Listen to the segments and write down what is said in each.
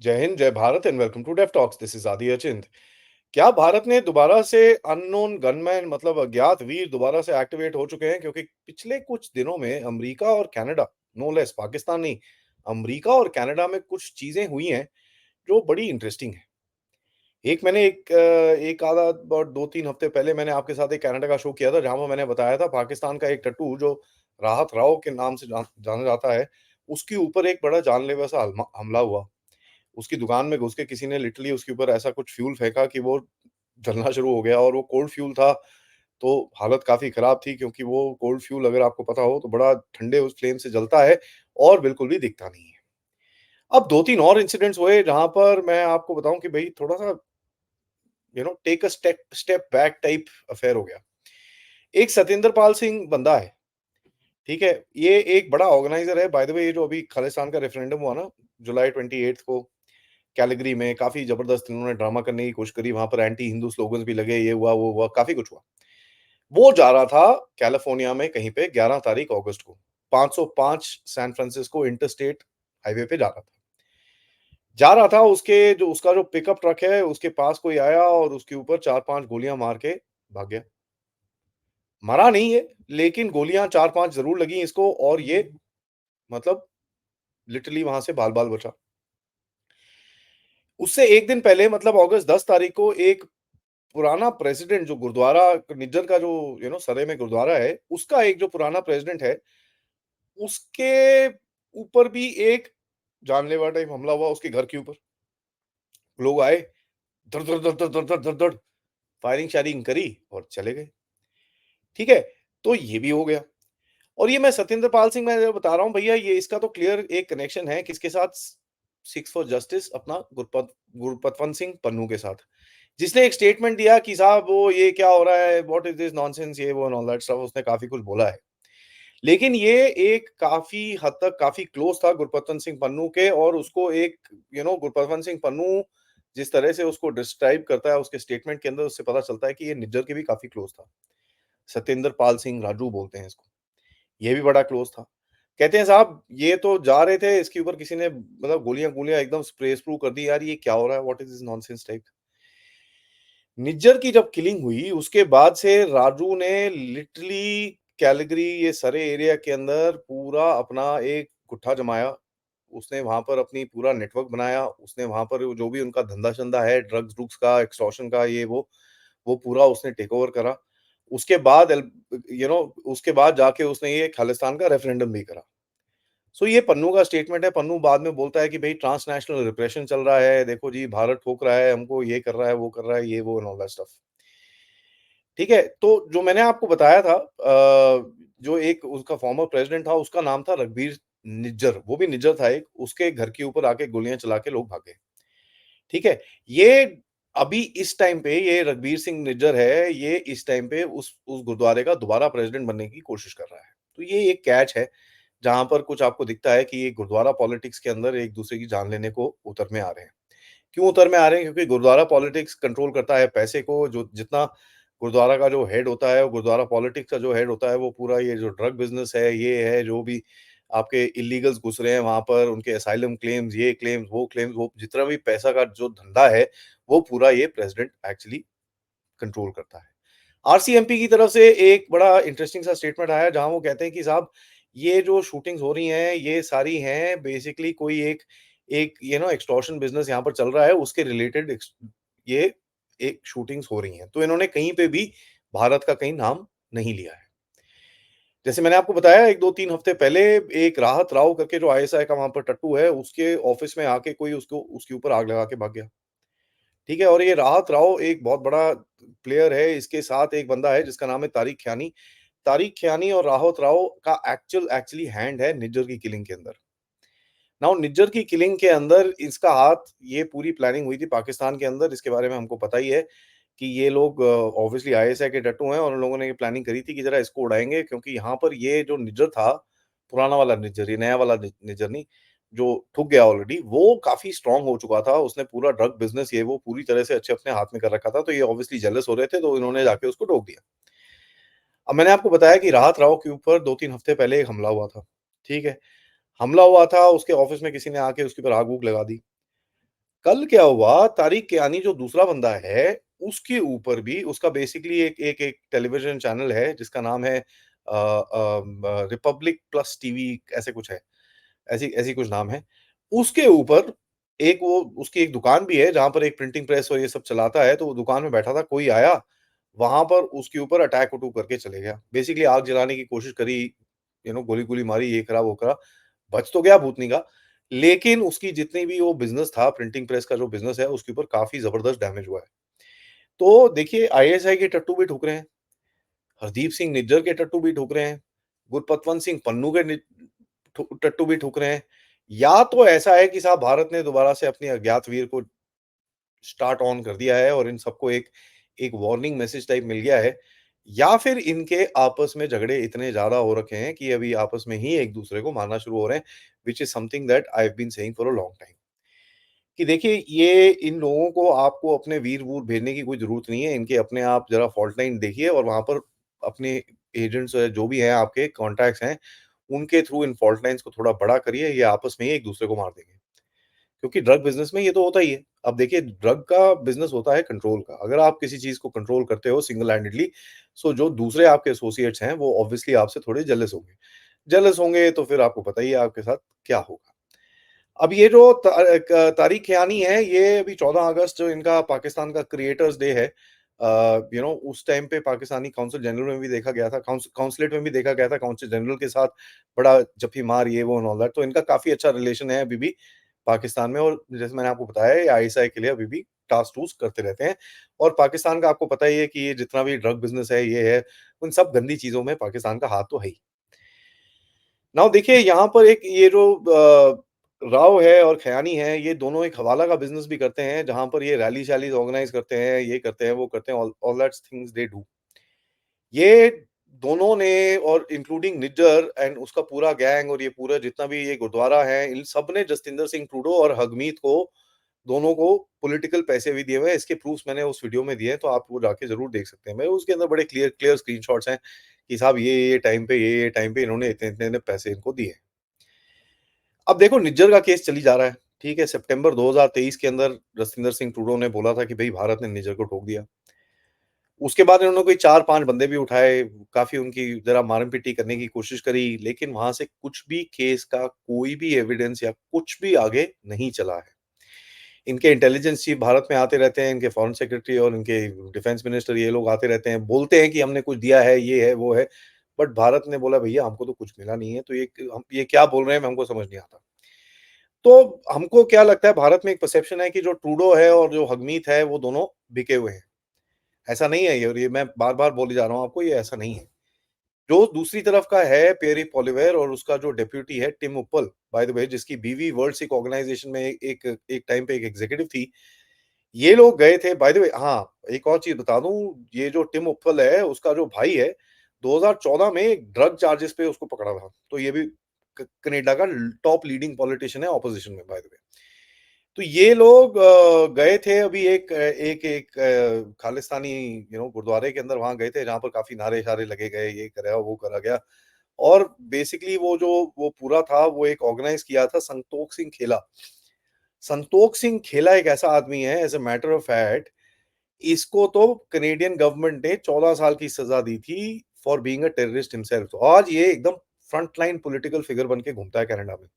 जय हिंद, जय Bharat and welcome to Dave talks. This is Adi Achint. क्या भारत ने दोबारा से अननोन गनमैन मतलब अज्ञात वीर दोबारा से एक्टिवेट हो चुके हैं? क्योंकि पिछले कुछ दिनों में अमेरिका और कनाडा, नो लेस, पाकिस्तान नहीं, अमेरिका और कनाडा में कुछ चीजें हुई हैं जो बड़ी इंटरेस्टिंग है। एक आधा about 2-3 हफ्ते पहले मैंने आपके साथ एक कनाडा का शो किया था जहां पर मैंने बताया था पाकिस्तान का एक टट्टू जो राहत राव के नाम से जाना जाता है, उसके ऊपर एक बड़ा जानलेवा सा हमला हुआ। उसकी दुकान में घुस के किसी ने लिटरली उसके ऊपर ऐसा कुछ फ्यूल फेंका कि वो जलना शुरू हो गया, और वो कोल्ड फ्यूल था। तो हालत काफ़ी ख़राब थी क्योंकि वो कोल्ड फ्यूल, अगर आपको पता हो, तो बड़ा ठंडे उस फ्लेम से जलता है और बिल्कुल भी दिखता नहीं है। अब 2-3 और इंसिडेंट्स हुए जहाँ पर मैं आपको बताऊँ कि भई थोड़ा-सा take a step step back type affair हो गया। एक सतेंद्र पाल सिंह बंदा है, ठीक है? ये एक बड़ा ऑर्गेनाइज़र है। बाय द वे, ये जो अभी खालिस्तान का रेफरेंडम हुआ ना, जुलाई 28 को कैलगरी में, काफ़ी ज़बरदस्त इन्होंने ड्रामा करने की कोशिश करी, वहाँ पर एंटी हिंदू स्लोगन्स भी लगे, ये हुआ, वो हुआ, काफ़ी कुछ हुआ। वो जा रहा था कैलिफ़ोर्निया में कहीं पे 11 तारीख अगस्त को, 505 सैन फ्रांसिस्को इंटरस्टेट हाईवे पे जा रहा था। जा रहा था, उसका जो पिकअप ट्रक है, उसके पास कोई आया और उसके ऊपर 4-5 गोलियाँ मार के भाग गया। मरा नहीं है, लेकिन गोलियाँ 4-5 ज़रूर लगी इसको, और ये मतलब लिटरली वहाँ से बाल-बाल बचा। उससे 1 दिन पहले मतलब अगस्त 10 तारीख को एक पुराना प्रेसिडेंट, जो गुरुद्वारा निज्जर का जो सरे में गुरुद्वारा है, उसका एक जो पुराना प्रेसिडेंट है, उसके ऊपर भी एक जानलेवा टाइप हमला हुआ उसके घर के ऊपर। लोग आए, धड़, धड़, धड़, धड़, धड़, धड़, धड़, धड़, फायरिंग-शायरिंग करी और चले गए। ठीक है? तो ये भी हो गया। और ये मैं सत्येंद्र पाल सिंह मैं जो बता रहा हूँ भैया, ये इसका तो क्लियर एक कनेक्शन है किसके साथ? सिक्स फॉर जस्टिस अपना गुरपतवंत सिंह पन्नू के साथ। जिसने एक स्टेटमेंट दिया कि साहब वो ये क्या हो रहा है, व्हाट इज़ दिस नॉनसेंस, ये वो एंड ऑल दैट स्टफ, उसने काफ़ी कुछ बोला है। लेकिन ये एक काफ़ी हद तक काफ़ी क्लोज़ था गुरपतवंत सिंह पन्नू के, और उसको एक गुरपतवंत सिंह पन्नू जिस तरह से उसको डिस्क्राइब करता है उसके स्टेटमेंट के अंदर, उससे पता चलता है कि ये निज्जर के भी काफ़ी क्लोज़ था। सत्येंद्र पाल सिंह राजू बोलते हैं इसको। ये भी बड़ा क्लोज़ था। कहते हैं साहब ये तो जा रहे थे, इसके ऊपर किसी ने मतलब गोलियाँ-वोलियाँ एकदम स्प्रू कर दी। यार ये क्या हो रहा है? What is this nonsense type. Nijjar की जब किलिंग हुई उसके बाद से राजू ने लिटरली कैलगरी, ये सरे एरिया के अंदर पूरा अपना एक गुट्ठा जमाया। उसने वहाँ पर अपनी पूरा नेटवर्क बनाया। उसने वहाँ पर जो भी उनका धंधा-शंधा है, ड्रग्स-वुग्स का, एक्सटॉर्शन का, ये वो पूरा उसने टेक ओवर करा। उसके बाद उसके बाद जाके उसने ये खालिस्तान का रेफरेंडम भी करा। सो ये पन्नू का स्टेटमेंट है। पन्नू बाद में बोलता है कि भई ट्रांसनेशनल रिप्रेशन चल रहा है, देखो जी भारत ठोक रहा है हमको, ये कर रहा है, वो कर रहा है, ये वो एंड ऑल दैट स्टफ। ठीक है? तो जो मैंने आपको बताया था, जो एक उसका फॉर्मर प्रेसिडेंट था, उसका नाम था रघुबीर निज्जर, वो भी निज्जर था एक, उसके घर के ऊपर आके गोलियाँ चला के लोग भाग गए। ठीक है? ये अभी इस टाइम पे ये रघुबीर सिंह निज्जर है, ये इस टाइम पे उस गुरुद्वारे का दोबारा प्रेसिडेंट बनने की कोशिश कर रहा है। तो ये एक कैच है, जहाँ पर कुछ आपको दिखता है कि ये गुरुद्वारा पॉलिटिक्स के अंदर एक-दूसरे की जान लेने को उतर में आ रहे हैं। क्यों उतर में आ रहे हैं? क्योंकि गुरुद्वारा पॉलिटिक्स कंट्रोल करता है पैसे को, जो जितना गुरुद्वारा का जो हेड होता है, गुरुद्वारा पॉलिटिक्स का जो हेड होता है, वो पूरा ये जो ड्रग बिज़नेस है, ये है, जो भी आपके इल्लीगल्स घुस रहे हैं वहाँ पर, उनके असाइलम क्लेम्स, ये क्लेम्स, वो जितना भी पैसा का जो धंधा है, वो पूरा ये प्रेज़िडेंट एक्चुअली कंट्रोल करता है। आरसीएमपी की तरफ से एक बड़ा इंटरेस्टिंग सा स्टेटमेंट आया जहाँ वो कहते हैं कि साहब ये जो शूटिंग्स हो रही हैं, ये सारी हैं बेसिकली कोई एक एक एक्सटॉर्शन बिज़नेस यहाँ पर चल रहा है, उसके रिलेटेड ये एक शूटिंग्स हो रही हैं। तो इन्होंने कहीं पे भी भारत का कहीं नाम नहीं लिया है। जैसे मैंने आपको बताया 1-2-3 हफ्ते पहले एक राहत राव करके जो आईएसआई का वहाँ पर टट्टू है, उसके ऑफिस में आके कोई उसको उसके ऊपर आग लगा के भाग गया। ठीक है? और ये राहत राव एक बहुत बड़ा प्लेयर है, इसके साथ एक बंदा है जिसका नाम है तारिक ख्यानी। तारिक ख्यानी और राहत राव का एक्चुअली हैंड है निज्जर की किलिंग के अंदर। नाउ निज्जर की किलिंग के अंदर इसका हाथ, ये पूरी प्लानिंग हुई थी पाकिस्तान के अंदर, इसके बारे में हमको पता ही है कि ये लोग ऑब्वियसली आईएसआई के टट्टू हैं, और उन लोगों ने ये प्लानिंग करी थी कि ज़रा इसको उड़ाएँगे, क्योंकि यहाँ पर ये जो निज्जर था, पुराना वाला निज्जर, ये नया वाला निज्जर नहीं, जो ठुक गया ऑलरेडी, वो काफ़ी स्ट्रॉन्ग हो चुका था। उसने पूरा ड्रग बिज़नेस ये वो पूरी तरह से अच्छे अपने हाथ में कर रखा था, तो ये ऑब्वियसली जेलस हो रहे थे, तो इन्होंने जाके उसको ठोक दिया। अब मैंने आपको बताया कि राहत राव के ऊपर 2-3 हफ्ते पहले एक हमला हुआ था, ठीक है? हमला हुआ था, उसके ऑफ़िस में किसी ने आके उसके ऊपर आग-वूग लगा दी। कल क्या हुआ, तारिक कियानी जो दूसरा बंदा है, उसके ऊपर भी उसका बेसिकली एक टेलीविज़न चैनल है जिसका नाम है रिपब्लिक प्लस टीवी ऐसे कुछ है, ऐसी ऐसी कुछ नाम है। उसके ऊपर एक वो उसकी एक दुकान भी है जहाँ पर एक प्रिंटिंग प्रेस और ये सब चलाता है, तो वो दुकान में बैठा था, कोई आया, वहाँ पर उसके ऊपर अटैक-वटूक करके चले गया। बेसिकली आग जलाने की कोशिश करी, गोली-वोली मारी, ये करा, वो करा। बच तो गया भूतनी का, लेकिन उसकी जितनी भी वो बिज़नेस था, प्रिंटिंग प्रेस का जो बिज़नेस है, उसके ऊपर काफ़ी ज़बरदस्त डैमेज हुआ है। तो देखिए, आईएसआई के टट्टू भी ठुक रहे हैं, हरदीप सिंह निज्जर के टट्टू भी ठुक रहे हैं, गुरपतवंत सिंह पन्नू के टट्टू भी ठुक रहे हैं। या तो ऐसा है कि साहब भारत ने दोबारा से अपनी अज्ञात वीर को स्टार्ट ऑन कर दिया है और इन सबको एक एक वार्निंग मैसेज टाइप मिल गया है, या फिर इनके आपस में झगड़े इतने ज़्यादा हो रखे हैं कि अभी आपस में ही एक-दूसरे को मारना शुरू हो रहे हैं, which is something that I have been saying for a long time. कि देखिए, ये इन लोगों को आपको अपने वीर-वूर भेजने की कोई ज़रूरत नहीं है। इनके अपने आप ज़रा फॉल्ट लाइन देखिए और वहाँ पर अपने एजेंट्स जो भी हैं आपके कॉन्टैक्ट्स हैं, उनके थ्रू इन फॉल्ट लाइन्स को थोड़ा बड़ा करिए, ये आपस में ही एक-दूसरे को मार देंगे। क्योंकि ड्रग बिज़नेस में ये तो होता ही है। अब देखिए, ड्रग का बिज़नेस होता है कंट्रोल का। अगर आप किसी चीज़ को कंट्रोल करते हो सिंगल हैंडेडली, सो जो दूसरे आपके एसोसिएट्स हैं, वो ऑब्वियसली आपसे थोड़े जेलस होंगे। जेलस होंगे तो फिर आपको पता ही है आपके साथ क्या होगा। अब ये जो तारिक क़यानी है, ये अभी 14 अगस्त जो इनका पाकिस्तान का क्रिएटर्स डे है, उस टाइम पे पाकिस्तानी काउंसल जनरल में भी देखा गया था, काउंसलेट में भी देखा गया था, काउंसल जनरल के साथ बड़ा जफ़ी-मार ये वो एंड ऑल दैट, तो इनका काफ़ी अच्छा रिलेशन है अभी भी पाकिस्तान में, और जैसे मैंने आपको बताया, ये आईएसआई के लिए अभी भी टास-टूस करते रहते हैं, और पाकिस्तान का आपको पता ही है कि ये जितना भी ड्रग बिज़नेस है, ये है, उन सब गंदी चीज़ों में पाकिस्तान का हाथ तो है ही। नाउ देखिए, यहाँ पर एक ये जो राव है और खयानी है, ये दोनों एक हवाला का बिज़नेस भी करते हैं, जहाँ पर ये रैली-शैलीज़ ऑर्गेनाइज़ करते हैं, ये करते हैं, वो करते हैं, all all that's things they do. ये दोनों ने, और इंक्लूडिंग निज्जर एंड उसका पूरा गैंग और ये पूरा जितना भी ये गुरुद्वारा है, इन सब ने जसतिंदर सिंह टूडो और हरमीत को, दोनों को पॉलिटिकल पैसे भी दिए हुए हैं। इसके प्रूफ्स मैंने उस वीडियो में दिए हैं, तो आप वो जाके ज़रूर देख सकते हैं। मैं उसके अंदर बड़े क्लियर क्लियर स्क्रीनशॉट्स हैं कि साहब ये टाइम पे, ये टाइम पे इन्होंने इतने-इतने पैसे इनको दिए हैं। अब देखो, निज्जर का केस चली जा रहा है, ठीक है? सितंबर 2023 के अंदर जसतिंदर सिंह टूडो ने बोला था कि भई भारत ने निज्जर को ठोक दिया। उसके बाद इन्होंने कोई 4-5 बंदे भी उठाए, काफ़ी उनकी ज़रा मारम-पिटी करने की कोशिश करी, लेकिन वहाँ से कुछ भी केस का कोई भी एविडेंस या कुछ भी आगे नहीं चला है। इनके इंटेलिजेंस चीफ भारत में आते रहते हैं, इनके फॉरेन सेक्रेटरी और इनके डिफेंस मिनिस्टर, ये लोग आते रहते हैं, बोलते हैं कि हमने कुछ दिया है, ये है, वो है, बट भारत ने बोला भैया हमको तो कुछ मिला नहीं है, तो ये क्या बोल रहे हैं हमको समझ नहीं आता। तो हमको क्या लगता है, भारत में एक परसेप्शन है कि जो ट्रूडो है और जो हगमीत है, वो दोनों बिके हुए हैं। ऐसा नहीं है ये, और ये मैं बार-बार बोले जा रहा हूँ आपको, ये ऐसा नहीं है। जो दूसरी तरफ का है पियरी पॉलिवेयर और उसका जो डेप्यूटी है Tim Uppal, by the way, जिसकी बीवी वर्ल्ड सिक ऑर्गेनाइजेशन में एक एक टाइम पे एक एग्जीक्यूटिव थी। ये लोग गए थे, बाय द वे, हाँ, एक और चीज़ बता दूँ, ये जो टिम उप्पल है, उसका जो भाई है, 2014 में ड्रग चार्जेस पे उसको पकड़ा था। तो ये भी कनाडा का टॉप लीडिंग पॉलिटिशियन है ऑपोजिशन में, बाय द वे। तो ये लोग गए थे अभी खालिस्तानी गुरुद्वारे के अंदर, वहाँ गए थे जहाँ पर काफ़ी नारे-शारे लगे गए, ये करा, वो करा गया, और बेसिकली वो पूरा था, वो एक ऑर्गेनाइज़ किया था संतोख सिंह खेला। संतोख सिंह खेला एक ऐसा आदमी है, as a matter of fact, इसको तो कैनेडियन गवर्नमेंट ने 14 साल की सज़ा दी थी for being a terrorist himself. तो आज ये एकदम फ्रंट लाइन पॉलिटिकल फिगर बन के घूमता है कनाडा में।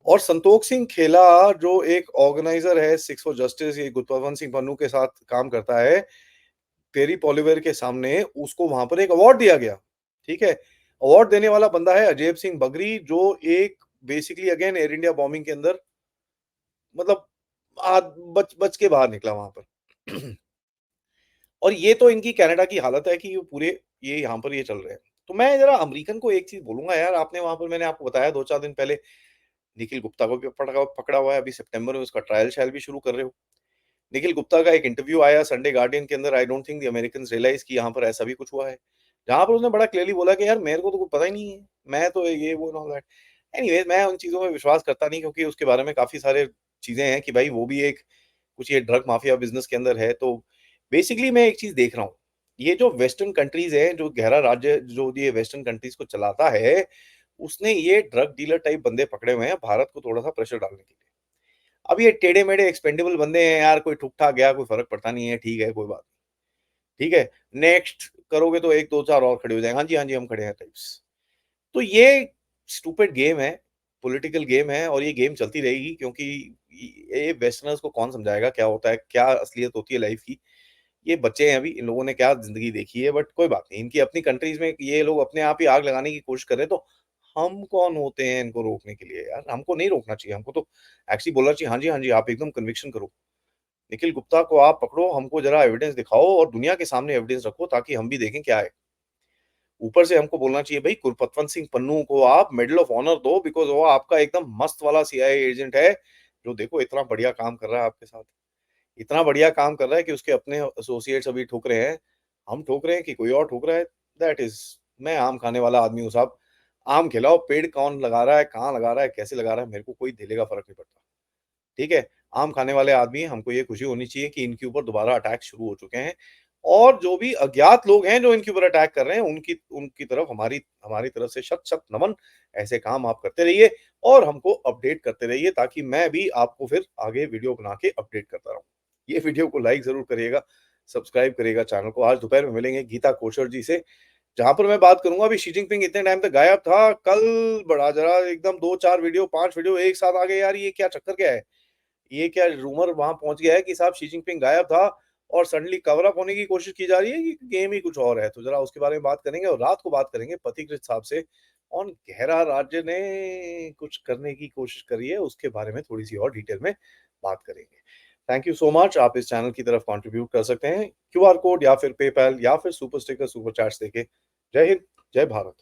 और संतोख सिंह खेला जो एक ऑर्गेनाइज़र है सिक्स फॉर जस्टिस, ये गुरपतवंत सिंह पन्नू के साथ काम करता है, पेरी पॉलिवेयर के सामने उसको वहाँ पर एक अवार्ड दिया गया, ठीक है? अवार्ड देने वाला बंदा है अजैब सिंह बगरी, जो एक basically again air India bombing के अंदर, मतलब बच बच के बाहर निकला वहाँ पर। और ये तो इनकी कनाडा की हालत है कि ये यहाँ पर ये चल रहे हैं। तो मैं ज़रा अमेरिकन को एक चीज़ बोलूँगा यार, आपने वहाँ पर, मैंने आपको बताया 2-4 दिन पहले, निखिल गुप्ता को भी पकड़ा पकड़ा हुआ है, अभी सितंबर में उसका ट्रायल-शायल भी शुरू कर रहे हो। निखिल गुप्ता का एक इंटरव्यू आया संडे गार्डियन के अंदर, I don't think the Americans realise कि यहाँ पर ऐसा भी कुछ हुआ है। जहाँ पर उसने बड़ा क्लियरली बोला कि यार मेरे को तो कुछ पता ही नहीं है, मैं तो ये वो एंड ऑल दैट। एनीवेज़, मैं उन चीज़ों में विश्वास करता नहीं, क्योंकि उसके बारे में काफ़ी सारे चीज़ें हैं कि भाई वो भी एक कुछ ये ड्रग माफिया बिज़नेस के अंदर है। तो बेसिकली मैं एक चीज़ देख रहा हूँ, ये जो वेस्टर्न कंट्रीज़ हैं, जो गहरा राज्य जो ये वेस्टर्न कंट्रीज़ को चलाता है, उसने ये ड्रग डीलर टाइप बंदे पकड़े हुए हैं भारत को थोड़ा-सा प्रेशर डालने के लिए। अब ये टेढ़े-मेढ़े एक्सपेंडेबल बंदे हैं यार, कोई ठुक-ठाक गया, कोई फ़र्क पड़ता नहीं है, ठीक है, कोई बात ठीक है, नेक्स्ट करोगे तो 1, 2, 4 और खड़े हो जाएँगे, हाँ जी, हाँ जी, हम खड़े हैं टाइप्स। तो ये स्टूपिड गेम है, पॉलिटिकल गेम है और ये गेम चलती रहेगी क्योंकि ये वेस्टर्नर्स को कौन समझाएगा क्या होता है, क्या असलियत होती है लाइफ़ की। ये बच्चे हैं अभी, इन लोगों ने क्या ज़िंदगी देखी है बट कोई बात नहीं, इनकी अपनी कंट्रीज़ में ये लोग अपने आप ही आग लगाने की कोशिश कर रहे हैं, तो हम कौन होते हैं इनको रोकने के लिए यार? हमको नहीं रोकना चाहिए, हमको तो एक्चुअली बोलना चाहिए, हाँ जी, हाँ जी, आप एकदम कन्विक्शन करो। निखिल गुप्ता को आप पकड़ो, हमको ज़रा एविडेंस दिखाओ और दुनिया के सामने एविडेंस रखो ताकि हम भी देखें क्या है। ऊपर से हमको बोलना चाहिए भई गुरपतवंत सिंह पन्नू को आप मेडल ऑफ ऑनर दो बिकॉज़ वो आपका एकदम मस्त वाला सीआईए एजेंट है, जो देखो इतना बढ़िया काम कर रहा है आपके साथ। इतना बढ़िया काम कर रहा है कि उसके अपने एसोसिएट्स अभी ठुक रहे हैं। हम ठोक रहे हैं कि कोई और ठोक रहा है, दैट इज़ मैं आम खाने वाला आदमी हूँ साहब। आम खिलाओ, पेड़ कौन लगा रहा है, कहाँ लगा रहा है, कैसे लगा रहा है, मेरे को कोई धेले का फ़र्क नहीं पड़ता। ठीक है? आम खाने वाले आदमी हैं, हमको ये खुशी होनी चाहिए कि इनके ऊपर दोबारा अटैक शुरू हो चुके हैं और जो भी अज्ञात लोग हैं जो इनके ऊपर अटैक कर रहे हैं, उनकी उनकी तरफ हमारी हमारी तरफ से शत-शत नमन। ऐसे काम आप करते रहिए और हमको अपडेट करते रहिए ताकि मैं भी आपको फिर आगे वीडियो बना के अपडेट करता रहूँ। ये वीडियो को लाइक ज़रूर करिएगा, सब्सक्राइब करिएगा चैनल को। आज दोपहर में मिलेंगे गीता कोशर जी से, जहाँ पर मैं बात करूँगा अभी शी जिनपिंग इतने टाइम तक गायब था, कल बड़ा ज़रा एकदम 2-4 वीडियो, 5 वीडियो एक साथ आ गए यार, ये क्या चक्कर क्या है? ये क्या रूमर वहाँ पहुँच गया है कि साहब शी जिनपिंग गायब था और सडनली कवर अप होने की कोशिश की जा रही है कि गेम ही कुछ और है। तो ज़रा उसके बारे में बात करेंगे और रात को बात करेंगे पथिकृत साहब से और गहरा राज्य ने कुछ करने की कोशिश करी है, उसके बारे में थोड़ी-सी और डिटेल में बात करेंगे। Thank you so much. आप इस चैनल की तरफ कंट्रीब्यूट कर सकते हैं क्यूआर कोड या फिर पेपैल या फिर सुपर स्टिकर, सुपर चैट्स देके। जय हिंद, जय भारत।